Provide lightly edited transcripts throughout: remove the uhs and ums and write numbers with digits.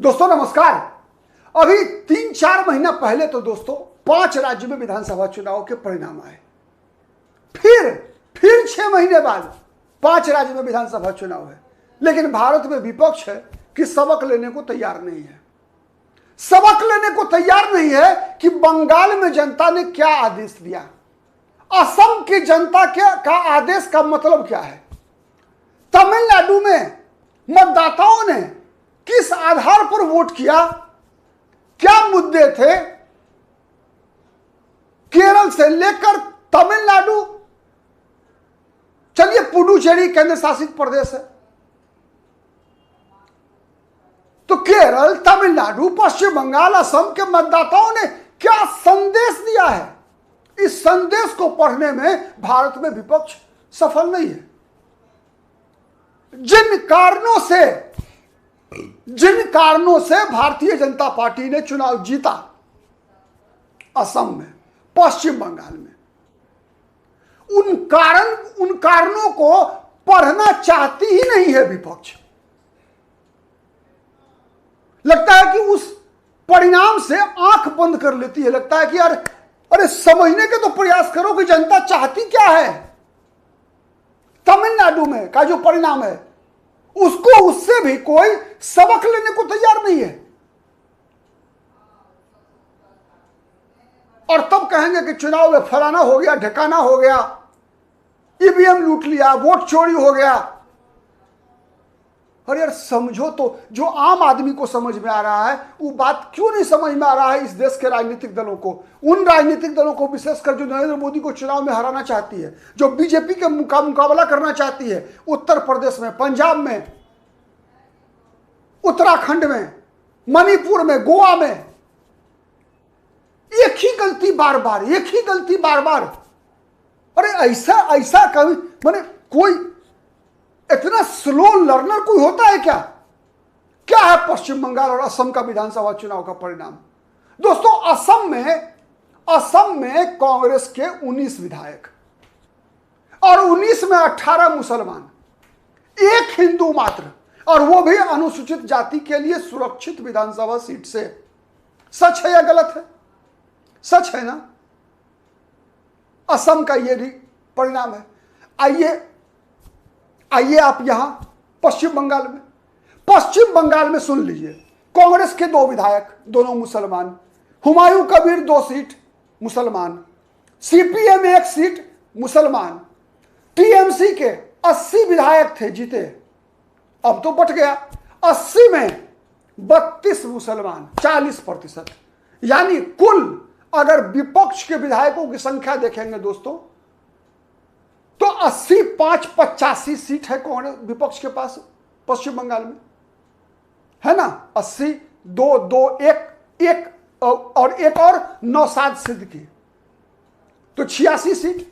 दोस्तों नमस्कार। अभी 3-4 महीना पहले तो दोस्तों 5 राज्यों में विधानसभा चुनाव के परिणाम आए। फिर 6 महीने बाद 5 राज्यों में विधानसभा चुनाव है, लेकिन भारत में विपक्ष है कि सबक लेने को तैयार नहीं है। सबक लेने को तैयार नहीं है कि बंगाल में जनता ने क्या आदेश दिया, असम की जनता का आदेश का मतलब क्या है, तमिलनाडु में मतदाताओं ने किस आधार पर वोट किया, क्या मुद्दे थे, केरल से लेकर तमिलनाडु, चलिए पुडुचेरी केंद्र शासित प्रदेश है, तो केरल, तमिलनाडु, पश्चिम बंगाल, असम के मतदाताओं ने क्या संदेश दिया है, इस संदेश को पढ़ने में भारत में विपक्ष सफल नहीं है। जिन कारणों से भारतीय जनता पार्टी ने चुनाव जीता, असम में, पश्चिम बंगाल में, उन कारणों को पढ़ना चाहती ही नहीं है विपक्ष। लगता है कि उस परिणाम से आंख बंद कर लेती है। लगता है कि यार अरे समझने के तो प्रयास करो कि जनता चाहती क्या है। तमिलनाडु में का जो परिणाम है उससे भी कोई सबक लेने को तैयार नहीं है, और तब कहेंगे कि चुनाव में फलाना हो गया, ढकाना हो गया, ईवीएम लूट लिया, वोट चोरी हो गया। अरे यार समझो तो, जो आम आदमी को समझ में आ रहा है वो बात क्यों नहीं समझ में आ रहा है इस देश के राजनीतिक दलों को, उन राजनीतिक दलों को, विशेषकर जो नरेंद्र मोदी को चुनाव में हराना चाहती है, जो बीजेपी के मुकाबला करना चाहती है, उत्तर प्रदेश में, पंजाब में, उत्तराखंड में, मणिपुर में, गोवा में, एक ही गलती बार बार। अरे ऐसा कभी माने कोई इतना स्लो लर्नर कोई होता है क्या? क्या है पश्चिम बंगाल और असम का विधानसभा चुनाव का परिणाम? दोस्तों असम में कांग्रेस के 19 विधायक और 19 में 18 मुसलमान, एक हिंदू मात्र, और वो भी अनुसूचित जाति के लिए सुरक्षित विधानसभा सीट से। सच है या गलत है? सच है ना? असम का ये परिणाम है। आइए आप यहां पश्चिम बंगाल में सुन लीजिए। कांग्रेस के 2 विधायक, दोनों मुसलमान, हुमायूं कबीर 2 सीट मुसलमान, सीपीएम 1 सीट मुसलमान, टीएमसी के 80 विधायक थे जीते, अब तो बट गया, 80 में 32 मुसलमान, 40%। यानी कुल अगर विपक्ष के विधायकों की संख्या देखेंगे दोस्तों तो 80-5-85 सीट है कांग्रेस विपक्ष के पास पश्चिम बंगाल में, है ना? 80, 2, 1 और नौशाद सिद्दीकी, तो 86 सीट।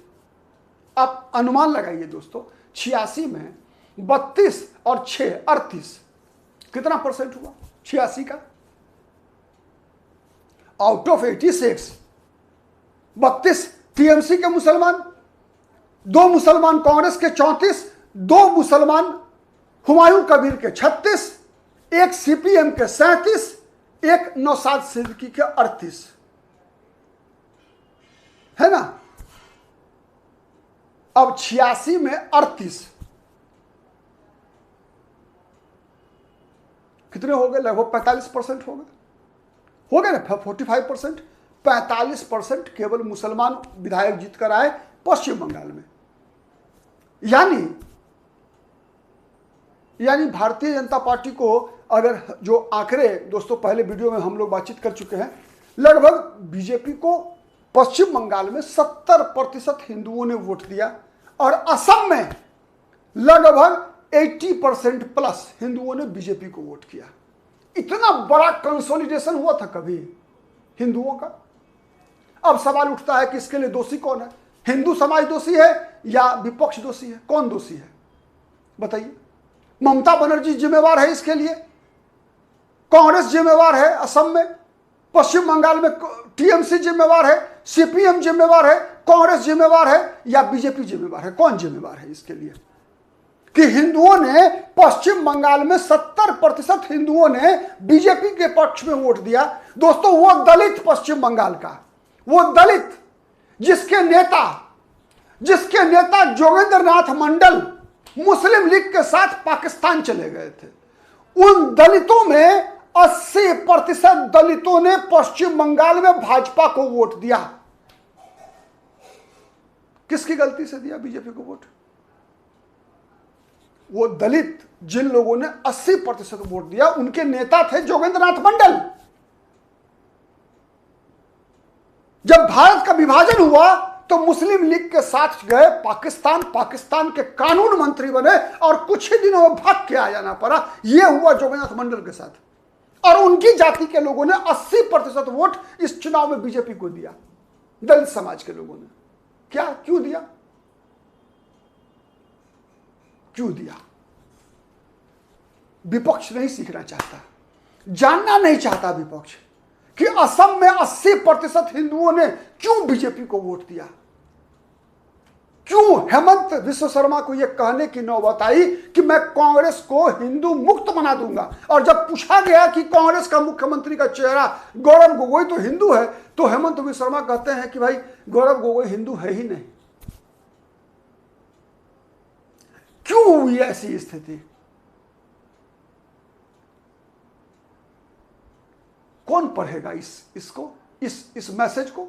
आप अनुमान लगाइए दोस्तों, 86 में 32 और 6 38, कितना परसेंट हुआ 86 का? आउट ऑफ 86, 32 टीएमसी के मुसलमान, 2 मुसलमान कांग्रेस के 34, 2 मुसलमान हुमायूं कबीर के 36, 1 सीपीएम के 37, 1 नौशाद सिद्दीकी के 38, है ना? अब 86 में 38 कितने हो गए? लगभग 45% हो गए ना, 45%। 45% केवल मुसलमान विधायक जीत कर आए पश्चिम बंगाल में। यानी भारतीय जनता पार्टी को, अगर जो आंकड़े दोस्तों पहले वीडियो में हम लोग बातचीत कर चुके हैं, लगभग बीजेपी को पश्चिम बंगाल में 70% हिंदुओं ने वोट दिया, और असम में लगभग 80% प्लस हिंदुओं ने बीजेपी को वोट किया। इतना बड़ा कंसोलिडेशन हुआ था कभी हिंदुओं का? अब सवाल उठता है कि इसके लिए दोषी कौन है? हिंदू समाज दोषी है या विपक्ष दोषी है? कौन दोषी है बताइए? ममता बनर्जी जिम्मेवार है इसके लिए, कांग्रेस जिम्मेवार है असम में, पश्चिम बंगाल में टीएमसी जिम्मेवार है, सीपीएम जिम्मेवार है, कांग्रेस जिम्मेवार है, या बीजेपी जिम्मेवार है? कौन जिम्मेवार है इसके लिए? कि हिंदुओं ने पश्चिम बंगाल में 70% हिंदुओं ने बीजेपी के पक्ष में वोट दिया। दोस्तों, वो दलित पश्चिम बंगाल का, वो दलित जिसके नेता जोगेंद्र नाथ मंडल मुस्लिम लीग के साथ पाकिस्तान चले गए थे, उन दलितों में 80% दलितों ने पश्चिम बंगाल में भाजपा को वोट दिया। किसकी गलती से दिया बीजेपी को वोट? वो दलित जिन लोगों ने 80% वोट दिया, उनके नेता थे जोगेंद्र नाथ मंडल। जब भारत का विभाजन हुआ तो मुस्लिम लीग के साथ गए पाकिस्तान के कानून मंत्री बने और कुछ ही दिनों में भाग के आ जाना पड़ा। यह हुआ जोगेंद्र नाथ मंडल के साथ, और उनकी जाति के लोगों ने 80% वोट इस चुनाव में बीजेपी को दिया। दलित समाज के लोगों ने क्यों दिया? विपक्ष नहीं सीखना चाहता, जानना नहीं चाहता विपक्ष कि असम में 80% हिंदुओं ने क्यों बीजेपी को वोट दिया। क्यों हेमंत विश्व शर्मा को यह कहने की नौबत आई कि मैं कांग्रेस को हिंदू मुक्त बना दूंगा, और जब पूछा गया कि कांग्रेस का मुख्यमंत्री का चेहरा गौरव गोगोई तो हिंदू है, तो हेमंत विश्व शर्मा कहते हैं कि भाई गौरव गोगोई हिंदू है ही नहीं। क्यों हुई ऐसी स्थिति? कौन पढ़ेगा इस मैसेज को?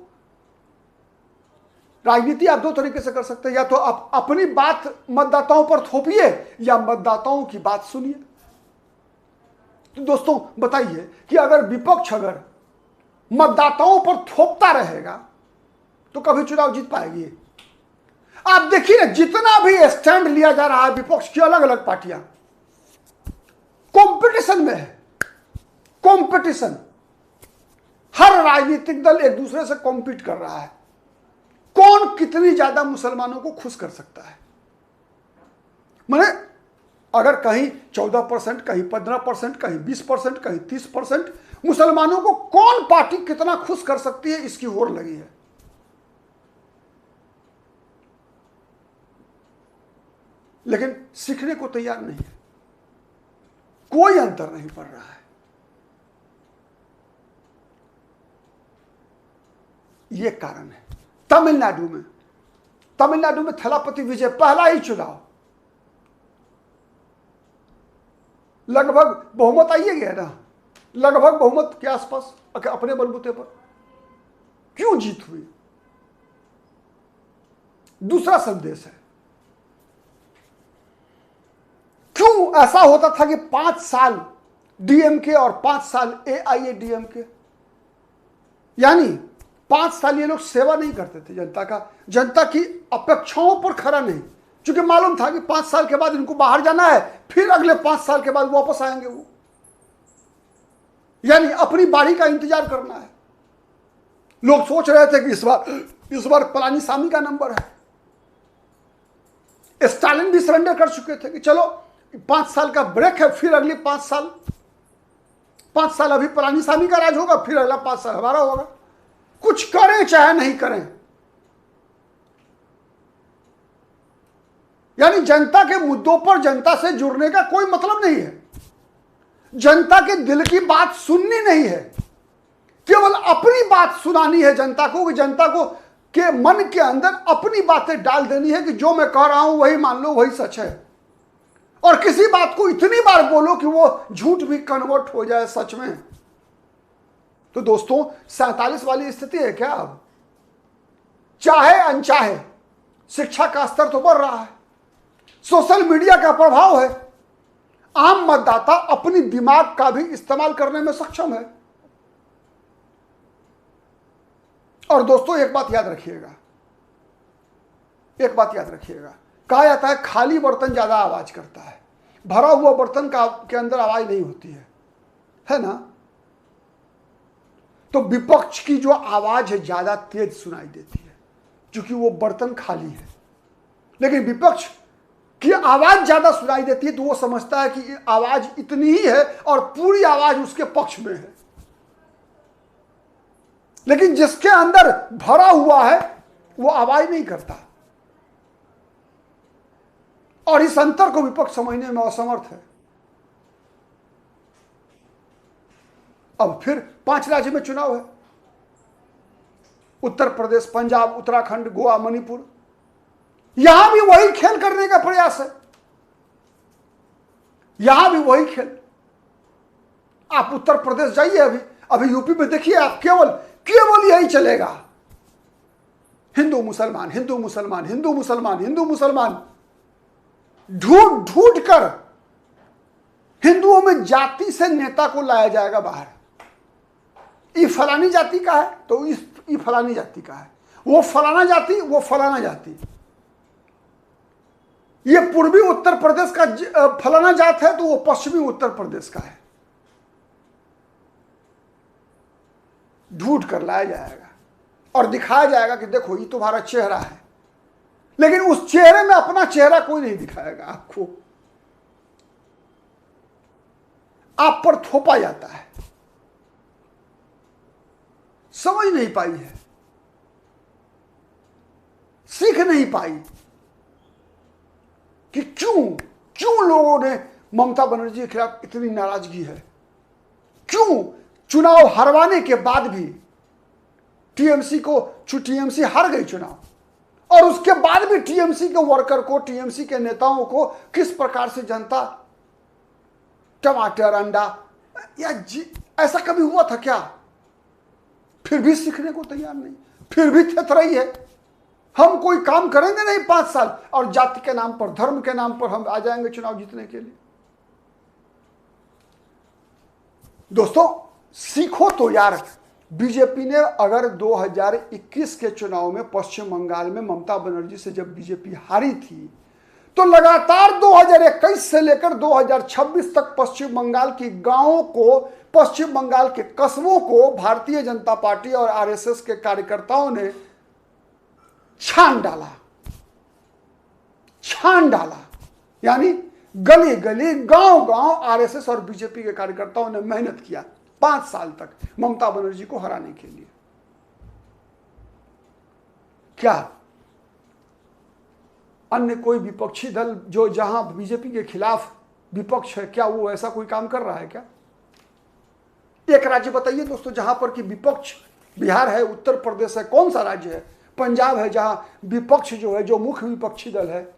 राजनीति आप दो तरीके से कर सकते हैं, या तो आप अपनी बात मतदाताओं पर थोपिए या मतदाताओं की बात सुनिए। तो दोस्तों बताइए कि अगर विपक्ष मतदाताओं पर थोपता रहेगा तो कभी चुनाव जीत पाएगी? आप देखिए ना, जितना भी स्टैंड लिया जा रहा है विपक्ष की अलग अलग पार्टियां कंपटीशन में है। कंपटीशन, हर राजनीतिक दल एक दूसरे से कॉम्पीट कर रहा है, कौन कितनी ज्यादा मुसलमानों को खुश कर सकता है। माने अगर कहीं 14%, कहीं 15%, कहीं 20%, कहीं 30% मुसलमानों को कौन पार्टी कितना खुश कर सकती है, इसकी होड़ लगी है। लेकिन सीखने को तैयार नहीं है, कोई अंतर नहीं पड़ रहा है। यह कारण है। तमिलनाडु में थलापति विजय, पहला ही चुनाव, लगभग बहुमत आइए गया ना, लगभग बहुमत के आसपास अपने बलबूते पर। क्यों जीत हुई? दूसरा संदेश है, क्यों ऐसा होता था कि 5 साल डीएमके और 5 साल एआईएडीएमके, यानी 5 साल ये लोग सेवा नहीं करते थे जनता की अपेक्षाओं पर खरा नहीं, क्योंकि मालूम था कि 5 साल के बाद इनको बाहर जाना है, फिर अगले 5 साल के बाद वापस आएंगे वो, यानी अपनी बारी का इंतजार करना है। लोग सोच रहे थे कि इस बार पलानीसामी का नंबर है। स्टालिन भी सरेंडर कर चुके थे कि चलो 5 साल का ब्रेक है, फिर अगले 5 साल अभी पलानीसामी का राज होगा, फिर अगला 5 साल हमारा होगा। कुछ करें चाहे नहीं करें, यानी जनता के मुद्दों पर जनता से जुड़ने का कोई मतलब नहीं है, जनता के दिल की बात सुननी नहीं है, केवल अपनी बात सुनानी है जनता को, कि जनता को के मन के अंदर अपनी बातें डाल देनी है कि जो मैं कह रहा हूं वही मान लो, वही सच है। और किसी बात को इतनी बार बोलो कि वो झूठ भी कन्वर्ट हो जाए सच में। तो दोस्तों 47 वाली स्थिति है क्या? अब चाहे अनचाहे शिक्षा का स्तर तो बढ़ रहा है, सोशल मीडिया का प्रभाव है, आम मतदाता अपनी दिमाग का भी इस्तेमाल करने में सक्षम है। और दोस्तों एक बात याद रखिएगा, कहा जाता है खाली बर्तन ज्यादा आवाज करता है, भरा हुआ बर्तन के अंदर आवाज नहीं होती है ना? तो विपक्ष की जो आवाज है ज्यादा तेज सुनाई देती है, क्योंकि वो बर्तन खाली है। लेकिन विपक्ष की आवाज ज्यादा सुनाई देती है तो वो समझता है कि आवाज इतनी ही है और पूरी आवाज उसके पक्ष में है। लेकिन जिसके अंदर भरा हुआ है वो आवाज नहीं करता, और इस अंतर को विपक्ष समझने में असमर्थ है। अब फिर 5 राज्य में चुनाव है, उत्तर प्रदेश, पंजाब, उत्तराखंड, गोवा, मणिपुर। यहां भी वही खेल करने का प्रयास है, यहां भी वही खेल। आप उत्तर प्रदेश जाइए, अभी यूपी में देखिए, आप केवल यही चलेगा, हिंदू मुसलमान, हिंदू मुसलमान, हिंदू मुसलमान, हिंदू मुसलमान। ढूंढ ढूंढ कर हिंदुओं में जाति से नेता को लाया जाएगा बाहर। ये फलानी जाति का है तो ये फलानी जाति का है, वो फलाना जाति, वो फलाना जाति। ये पूर्वी उत्तर प्रदेश का फलाना जात है तो वो पश्चिमी उत्तर प्रदेश का है। ढूंढ कर लाया जाएगा और दिखाया जाएगा कि देखो ये तुम्हारा चेहरा है, लेकिन उस चेहरे में अपना चेहरा कोई नहीं दिखाएगा आपको। आप पर थोपा जाता है। समझ नहीं पाई है, सीख नहीं पाई कि क्यों लोगों ने ममता बनर्जी के खिलाफ इतनी नाराजगी है। क्यों चुनाव हरवाने के बाद भी टीएमसी हार गई चुनाव, और उसके बाद भी टीएमसी के वर्कर को, टीएमसी के नेताओं को किस प्रकार से जनता टमाटर, अंडा या ऐसा कभी हुआ था क्या? फिर भी सीखने को तैयार नहीं, फिर भी थेथराई है। हम कोई काम करेंगे नहीं 5 साल, और जाति के नाम पर, धर्म के नाम पर हम आ जाएंगे चुनाव जीतने के लिए। दोस्तों सीखो तो यार। बीजेपी ने अगर 2021 के चुनाव में पश्चिम बंगाल में ममता बनर्जी से जब बीजेपी हारी थी, तो लगातार 2021 से लेकर 2026 तक पश्चिम बंगाल की गांवों को, पश्चिम बंगाल के कस्बों को भारतीय जनता पार्टी और आरएसएस के कार्यकर्ताओं ने छान डाला। यानी गली गली, गांव गांव आरएसएस और बीजेपी के कार्यकर्ताओं ने मेहनत किया 5 साल तक ममता बनर्जी को हराने के लिए। क्या अन्य कोई विपक्षी दल जो जहां बीजेपी के खिलाफ विपक्ष है, क्या वो ऐसा कोई काम कर रहा है क्या? एक राज्य बताइए दोस्तों जहां पर कि विपक्ष, बिहार है, उत्तर प्रदेश है, कौन सा राज्य है? पंजाब है जहां विपक्ष जो है, जो मुख्य विपक्षी दल है,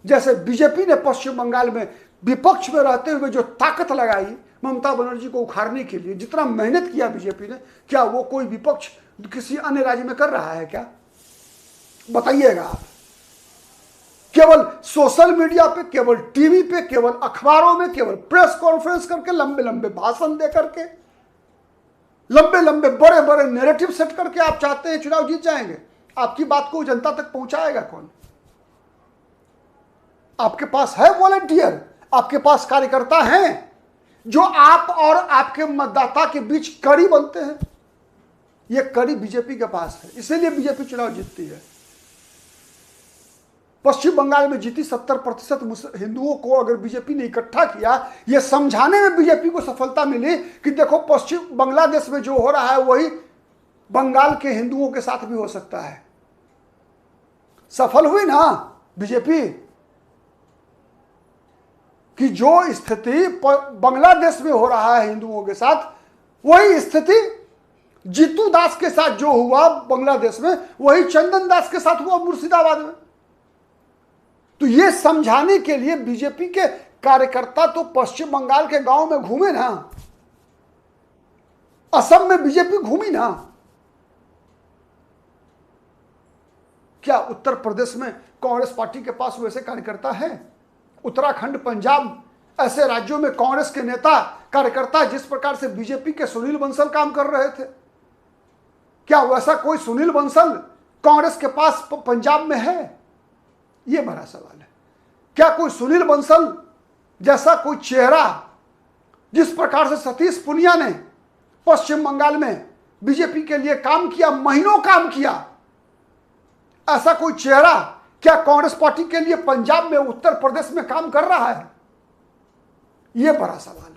जैसे बीजेपी ने पश्चिम बंगाल में विपक्ष में रहते हुए जो ताकत लगाई ममता बनर्जी को उखाड़ने के लिए, जितना मेहनत किया बीजेपी ने, क्या वो कोई विपक्ष किसी अन्य राज्य में कर रहा है क्या? बताइएगा आप। केवल सोशल मीडिया पे, केवल टीवी पे, केवल अखबारों में, केवल प्रेस कॉन्फ्रेंस करके, लंबे लंबे भाषण दे करके, लंबे लंबे बड़े बड़े नैरेटिव सेट करके आप चाहते हैं चुनाव जीत जाएंगे? आपकी बात को जनता तक पहुंचाएगा कौन? आपके पास है वॉलंटियर, आपके पास कार्यकर्ता हैं जो आप और आपके मतदाता के बीच कड़ी बनते हैं। यह कड़ी बीजेपी के पास है, इसीलिए बीजेपी चुनाव जीतती है। पश्चिम बंगाल में जीती 70% हिंदुओं को अगर बीजेपी ने इकट्ठा किया, यह समझाने में बीजेपी को सफलता मिली कि देखो पश्चिम बांग्लादेश में जो हो रहा है वही बंगाल के हिंदुओं के साथ भी हो सकता है। सफल हुई ना बीजेपी कि जो स्थिति बांग्लादेश में हो रहा है हिंदुओं के साथ, वही स्थिति जीतू दास के साथ जो हुआ बांग्लादेश में, वही चंदन दास के साथ हुआ मुर्शिदाबाद में। तो ये समझाने के लिए बीजेपी के कार्यकर्ता तो पश्चिम बंगाल के गांव में घूमे ना, असम में बीजेपी घूमी ना। क्या उत्तर प्रदेश में कांग्रेस पार्टी के पास वैसे कार्यकर्ता हैं? उत्तराखंड, पंजाब, ऐसे राज्यों में कांग्रेस के नेता कार्यकर्ता जिस प्रकार से बीजेपी के सुनील बंसल काम कर रहे थे, क्या वैसा कोई सुनील बंसल कांग्रेस के पास पंजाब में है? यह बड़ा सवाल है। क्या कोई सुनील बंसल जैसा कोई चेहरा, जिस प्रकार से सतीश पुनिया ने पश्चिम बंगाल में बीजेपी के लिए काम किया, महीनों काम किया, ऐसा कोई चेहरा क्या कांग्रेस पार्टी के लिए पंजाब में, उत्तर प्रदेश में काम कर रहा है? यह बड़ा सवाल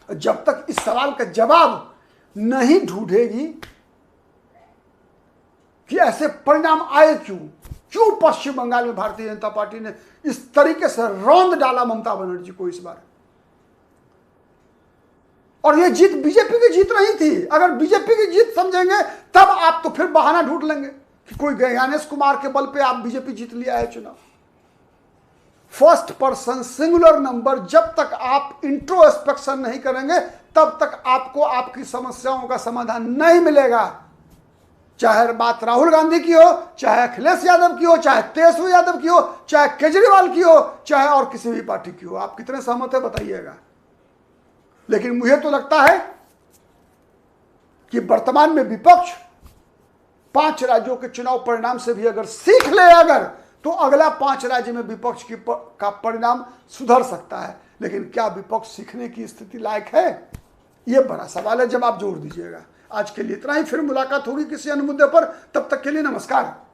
है। जब तक इस सवाल का जवाब नहीं ढूंढेगी कि ऐसे परिणाम आए क्यों, क्यों पश्चिम बंगाल में भारतीय जनता पार्टी ने इस तरीके से रौंद डाला ममता बनर्जी को इस बार। और ये जीत बीजेपी की जीत नहीं थी। अगर बीजेपी की जीत समझेंगे तब आप तो फिर बहाना ढूंढ लेंगे कि कोई ज्ञानेश कुमार के बल पे आप बीजेपी जीत लिया है चुनाव। फर्स्ट पर्सन सिंगुलर नंबर, जब तक आप इंट्रोस्पेक्शन नहीं करेंगे तब तक आपको आपकी समस्याओं का समाधान नहीं मिलेगा। चाहे बात राहुल गांधी की हो, चाहे अखिलेश यादव की हो, चाहे तेजस्वी यादव की हो, चाहे केजरीवाल की हो, चाहे और किसी भी पार्टी की हो। आप कितने सहमत है बताइएगा। लेकिन मुझे तो लगता है कि वर्तमान में विपक्ष 5 राज्यों के चुनाव परिणाम से भी अगर सीख ले तो अगला 5 राज्य में विपक्ष का परिणाम सुधर सकता है। लेकिन क्या विपक्ष सीखने की स्थिति लायक है, यह बड़ा सवाल है। जवाब जरूर दीजिएगा। आज के लिए इतना ही, फिर मुलाकात होगी किसी अन्य मुद्दे पर। तब तक के लिए नमस्कार।